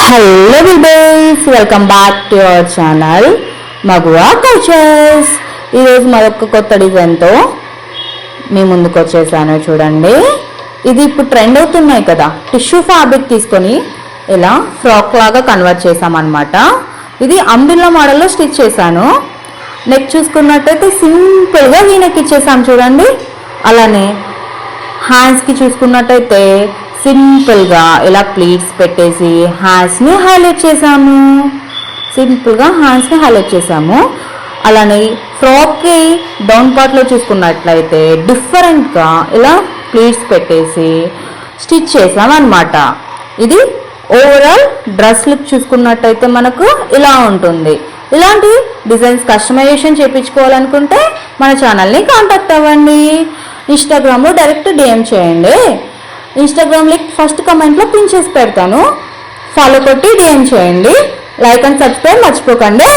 Hello babies, welcome back to our channel మగువా cultures. ఈరోజు మరొక కొత్త డిజైన్తో మీ ముందుకు వచ్చేసాను. చూడండి, ఇది ఇప్పుడు ట్రెండ్ అవుతున్నాయి కదా, టిష్యూ ఫ్యాబ్రిక్ తీసుకొని ఇలా ఫ్రాక్ లాగా కన్వర్ట్ చేసామన్నమాట. ఇది అంబ్రెల్లా మోడల్లో స్టిచ్ చేశాను. నెక్ చూసుకున్నట్టయితే సింపుల్గా వీనెక్ ఇచ్చేసాం చూడండి. అలానే హ్యాండ్స్కి చూసుకున్నట్టయితే సింపుల్గా ఇలా ప్లీట్స్ పెట్టేసి హ్యాండ్స్ని హైలైట్ చేసాము. అలానే ఫ్రాక్కి డౌన్ పార్ట్లో చూసుకున్నట్లయితే డిఫరెంట్గా ఇలా ప్లీట్స్ పెట్టేసి స్టిచ్ చేసామన్నమాట. ఇది ఓవరాల్ డ్రెస్ లుక్ చూసుకున్నట్టయితే మనకు ఇలా ఉంటుంది. ఇలాంటి డిజైన్స్ కస్టమైజేషన్ చేయించుకోవాలనుకుంటే మన ఛానల్ని కాంటాక్ట్ అవ్వండి. ఇన్స్టాగ్రామ్లో డైరెక్ట్ డిఎం చేయండి. ఇన్స్టాగ్రామ్ లింక్ ఫస్ట్ కమెంట్లో పిన్ చేసి పెడతాను. ఫాలో కొట్టి డిఎం చేయండి. లైక్ అండ్ సబ్స్క్రైబ్ మర్చిపోకండి.